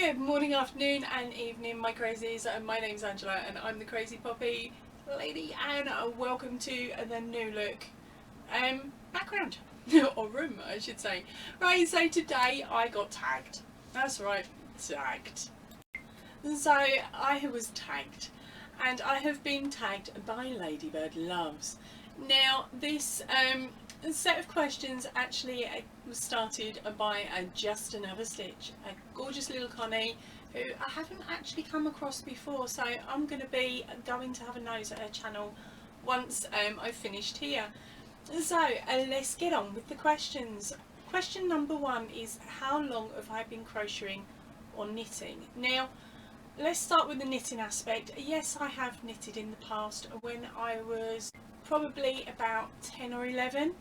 Good morning, afternoon and evening my crazies. My name's Angela and I'm the Crazy Poppy lady, and welcome to the new look background or room I should say. Right, so today I got tagged. That's right, tagged. So I was tagged, and I have been tagged by LadybirD Loves. Now this set of questions actually was started by Just Another Stitch, a gorgeous little Connie who I haven't actually come across before, so I'm going to have a nose at her channel once I've finished here. So let's get on with the questions. Question number one is, how long have I been crocheting or knitting? Now let's start with the knitting aspect. Yes, I have knitted in the past. When I was probably about 10 or 11,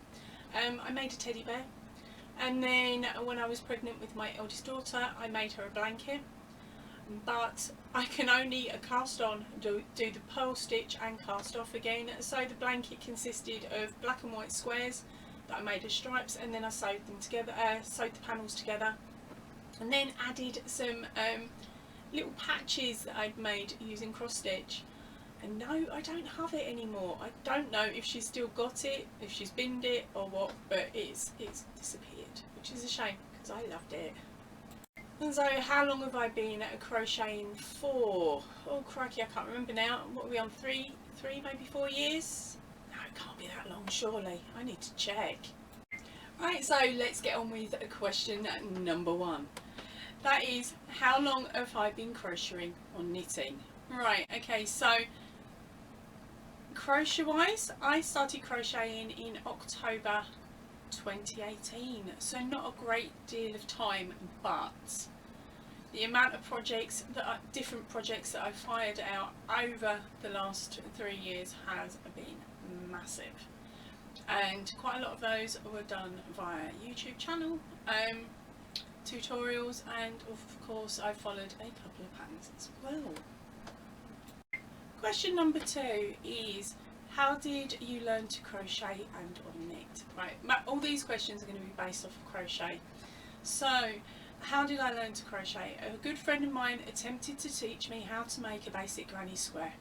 I made a teddy bear, and then when I was pregnant with my eldest daughter I made her a blanket, but I can only cast on, do the purl stitch and cast off again. So the blanket consisted of black and white squares that I made as stripes, and then I sewed them together, sewed the panels together, and then added some little patches that I'd made using cross stitch. And no, I don't have it anymore. I don't know if she's still got it, if she's binned it or what, but it's disappeared, which is a shame because I loved it. And so how long have I been crocheting for? Oh crikey, I can't remember now. What are we on, three maybe 4 years? No, it can't be that long surely. I need to check. Right, so let's get on with question number one. That is, how long have I been crocheting or knitting? Right, okay, so crochet wise, I started crocheting in October 2018, so not a great deal of time, but the amount of projects different projects that I've fired out over the last 3 years has been massive, and quite a lot of those were done via YouTube channel, tutorials, and of course I followed a couple of patterns as well. Question number two is, how did you learn to crochet and or knit? Right, all these questions are going to be based off of crochet. So how did I learn to crochet? A good friend of mine attempted to teach me how to make a basic granny square.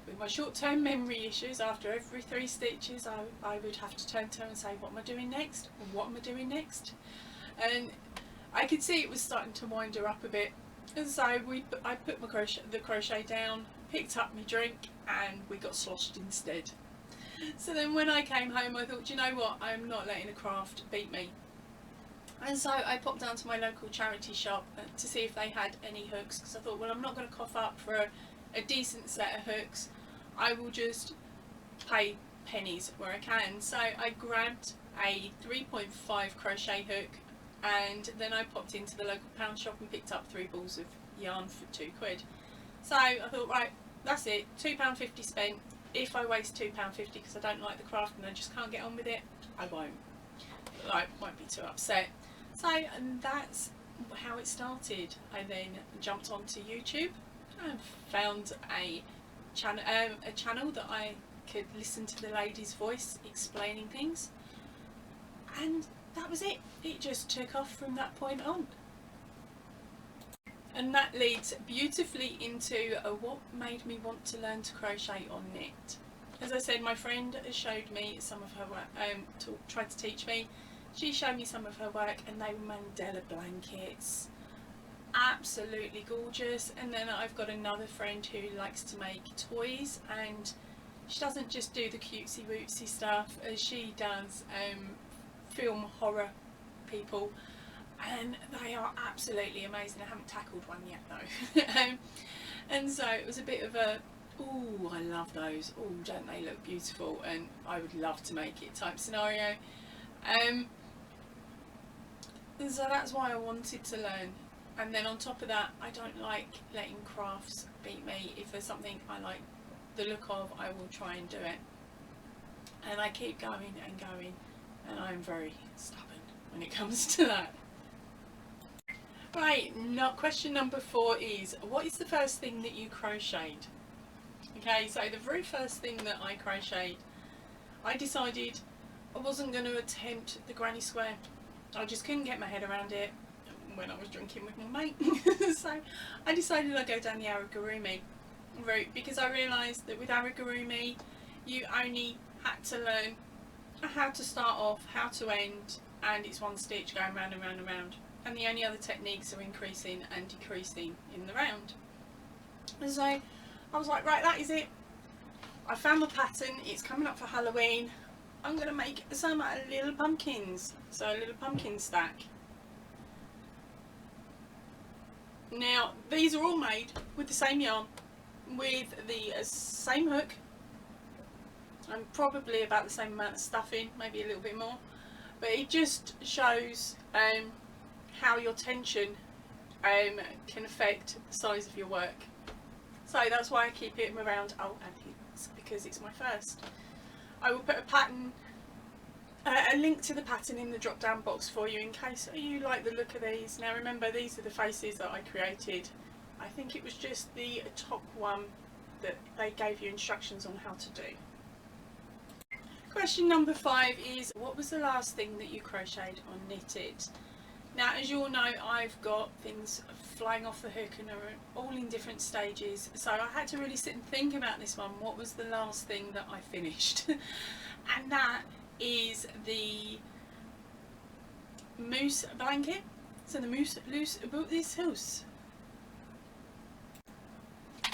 With my short-term memory issues, after every 3 stitches I would have to turn to her and say, what am I doing next? What am I doing next? And I could see it was starting to wind her up a bit, and so I put the crochet down, picked up my drink, and we got sloshed instead. So then when I came home I thought, you know what, I'm not letting a craft beat me. And so I popped down to my local charity shop to see if they had any hooks, because I thought, well, I'm not going to cough up for a decent set of hooks. I will just pay pennies where I can. So I grabbed a 3.5 crochet hook, and then I popped into the local pound shop and picked up 3 balls of yarn for £2. So I thought, right, that's it, £2.50 spent. If I waste £2.50 because I don't like the craft and I just can't get on with it, I won't. I won't be too upset. So and that's how it started. I then jumped onto YouTube and found a channel that I could listen to the lady's voice explaining things, and that was it. It just took off from that point on. And that leads beautifully into what made me want to learn to crochet or knit. As I said, my friend showed me some of her work, tried to teach me. She showed me some of her work, and they were mandala blankets. Absolutely gorgeous. And then I've got another friend who likes to make toys, and she doesn't just do the cutesy wootsy stuff, she does film horror people, and they are absolutely amazing. I haven't tackled one yet though. And so it was a bit of a, ooh, I love those, ooh, don't they look beautiful, and I would love to make it type scenario. And so that's why I wanted to learn. And then on top of that, I don't like letting crafts beat me. If there's something I like the look of, I will try and do it, and I keep going and going, and I'm very stubborn when it comes to that. Right, question number 4 is, what is the first thing that you crocheted? Okay, so the very first thing that I crocheted, I decided I wasn't going to attempt the granny square. I just couldn't get my head around it. when I was drinking with my mate. So I decided I'd go down the amigurumi route, because I realised that with amigurumi you only had to learn how to start off, how to end, and it's one stitch going round and round and round, and the only other techniques are increasing and decreasing in the round. And so I was like, right, that is it. I found my pattern, it's coming up for Halloween. I'm going to make some little pumpkins, so a little pumpkin stack. Now these are all made with the same yarn, with the same hook, and probably about the same amount of stuffing, maybe a little bit more, but it just shows how your tension can affect the size of your work. So that's why I keep it around. Oh, and it's because it's my first. I will put a pattern, a link to the pattern in the drop down box for you in case you like the look of these. Now remember, these are the faces that I created. I think it was just the top one that they gave you instructions on how to do. Question number 5 is, what was the last thing that you crocheted or knitted? Now, as you all know, I've got things flying off the hook and are all in different stages, so I had to really sit and think about this one. What was the last thing that I finished? And that is the moose blanket. So the moose loose about this house.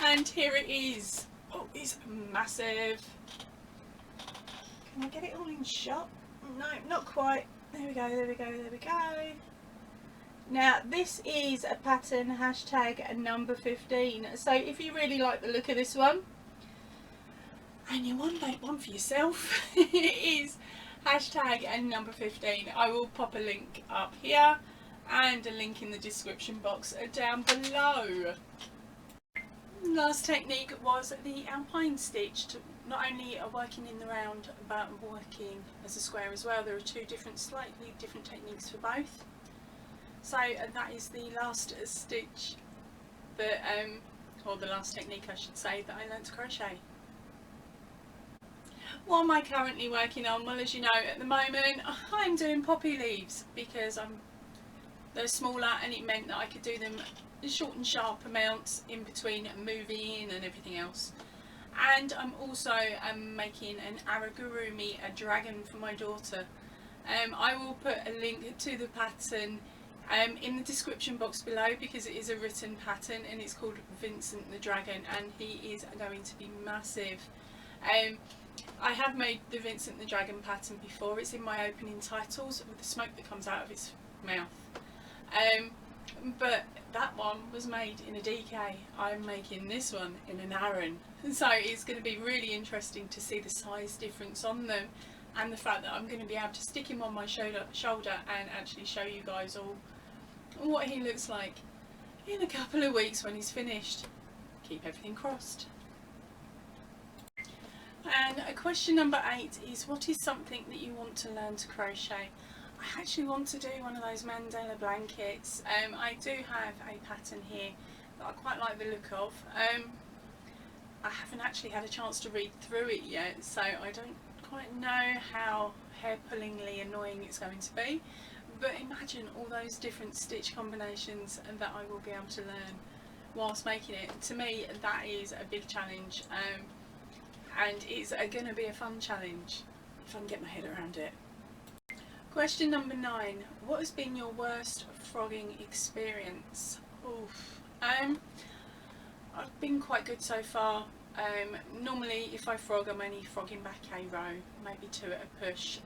And here it is. Oh, it's massive. Can I get it all in shot? No, not quite. There we go, there we go, there we go. Now this is a pattern hashtag number 15. So if you really like the look of this one and you want to make one for yourself, it is hashtag number 15. I will pop a link up here and a link in the description box down below. Last technique was the alpine stitch, not only working in the round but working as a square as well. There are two slightly different techniques for both. So that is the last stitch that, or the last technique I should say, that I learnt to crochet. What am I currently working on? Well, as you know, at the moment I'm doing poppy leaves because they're smaller and it meant that I could do them short and sharp amounts in between moving and everything else. And I'm also making an amigurumi, a dragon, for my daughter. I will put a link to the pattern in the description box below, because it is a written pattern and it's called Vincent the Dragon, and he is going to be massive. I have made the Vincent the Dragon pattern before. It's in my opening titles with the smoke that comes out of its mouth. But that one was made in a DK. I'm making this one in an Aran. So it's going to be really interesting to see the size difference on them, and the fact that I'm going to be able to stick him on my shoulder and actually show you guys all what he looks like in a couple of weeks when he's finished. Keep everything crossed. And question number 8 is, what is something that you want to learn to crochet? I actually want to do one of those mandala blankets. I do have a pattern here that I quite like the look of. I haven't actually had a chance to read through it yet, so I don't quite know how hair-pullingly annoying it's going to be. But imagine all those different stitch combinations that I will be able to learn whilst making it. To me, that is a big challenge, and it's going to be a fun challenge if I can get my head around it. Question number 9. What has been your worst frogging experience? Oof. I've been quite good so far. Normally if I frog, I'm only frogging back a row, maybe 2 at a push.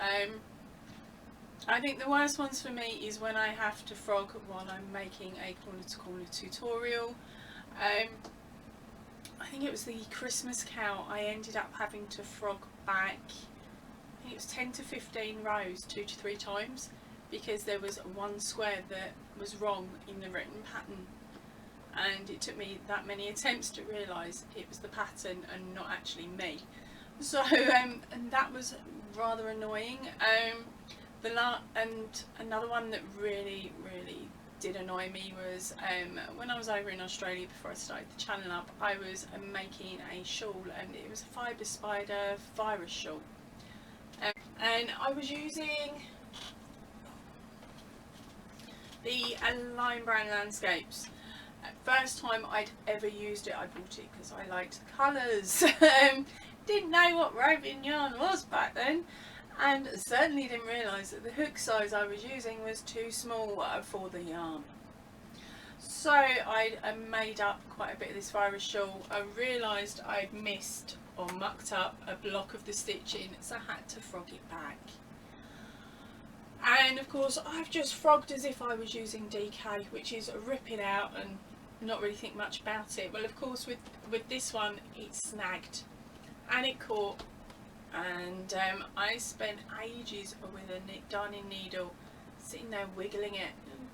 I think the worst ones for me is when I have to frog while I'm making a corner to corner tutorial. I think it was the Christmas cow. I ended up having to frog back, I think it was 10 to 15 rows 2 to 3 times, because there was one square that was wrong in the written pattern, and it took me that many attempts to realise it was the pattern and not actually me. So and that was rather annoying. And another one that really did annoy me was when I was over in Australia before I started the channel up. I was making a shawl, and it was a fibre spider virus shawl, and I was using the Lime Brown Landscapes. First time I'd ever used it, I bought it because I liked the colours. Didn't know what roving yarn was back then, and certainly didn't realise that the hook size I was using was too small for the yarn. So I made up quite a bit of this virus shawl. I realised I'd missed or mucked up a block of the stitching, so I had to frog it back. And of course I've just frogged as if I was using DK, which is rip it out and not really think much about it. Well, of course with this one it snagged and it caught, and I spent ages with a darning needle sitting there wiggling it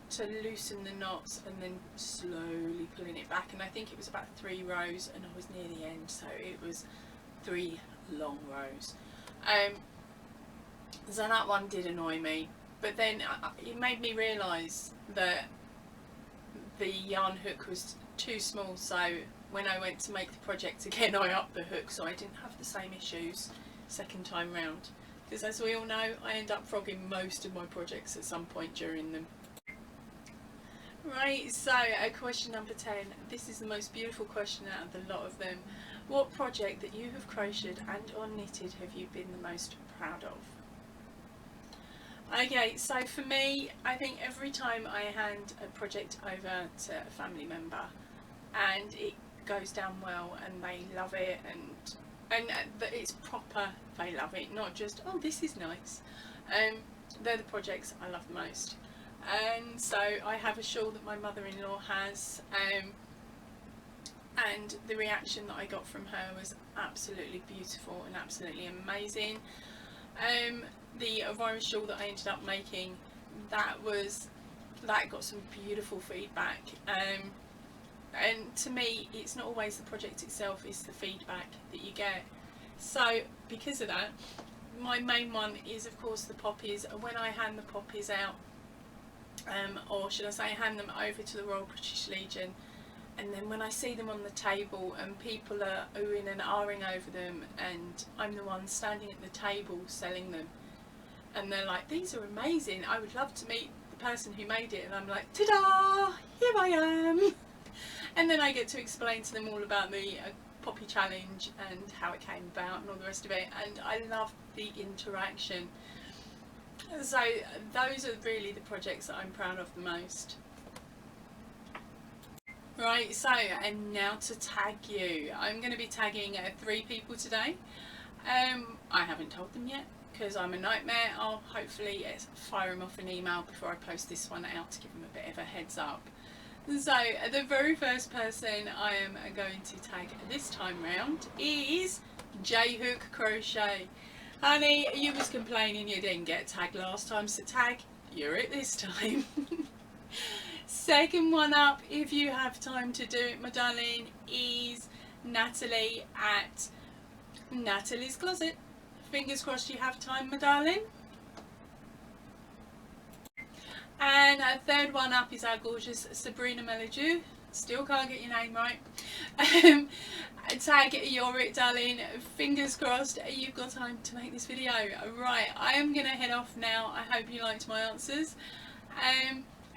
to loosen the knots and then slowly pulling it back, and I think it was about 3 rows and I was near the end, so it was 3 long rows. So that one did annoy me, but then it made me realise that the yarn hook was too small, so when I went to make the project again I upped the hook so I didn't have the same issues second time round, because as we all know I end up frogging most of my projects at some point during them. Right, so question number 10. This is the most beautiful question out of the lot of them. What project that you have crocheted and or knitted have you been the most proud of? Okay, so for me, I think every time I hand a project over to a family member and it goes down well and they love it and it's proper, they love it, not just, oh, this is nice. They're the projects I love the most. And so I have a shawl that my mother-in-law has, and the reaction that I got from her was absolutely beautiful and absolutely amazing. The virus shawl that I ended up making, that got some beautiful feedback, and to me it's not always the project itself, it's the feedback that you get. So because of that, my main one is of course the poppies, and when I hand the poppies out, or should I say hand them over to the Royal British Legion, and then when I see them on the table and people are oohing and ahhing over them and I'm the one standing at the table selling them, and they're like, these are amazing, I would love to meet the person who made it, and I'm like, ta-da, here I am. And then I get to explain to them all about the poppy challenge and how it came about and all the rest of it, and I love the interaction. So those are really the projects that I'm proud of the most. Right, so and now to tag you. I'm going to be tagging 3 people today. I haven't told them yet because I'm a nightmare. I'll hopefully fire them off an email before I post this one out to give them a bit of a heads up. So the very first person I am going to tag this time round is J Hook Crochet. Honey, you was complaining you didn't get tagged last time, so tag, you're it this time. Second one up, if you have time to do it, my darling, is Natalie at Natalie's Closet. Fingers crossed you have time, my darling. And our third one up is our gorgeous Sabrina Melodue. Still can't get your name right. Tag, you're it, darling. Fingers crossed you've got time to make this video. Right, I am going to head off now. I hope you liked my answers.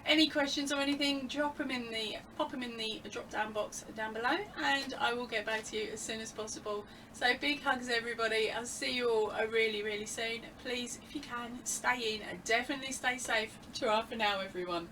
Any questions or anything, pop them in the drop down box down below, and I will get back to you as soon as possible. So big hugs everybody. I'll see you all really soon. Please, if you can, stay in, definitely stay safe. Ta-ra for now everyone.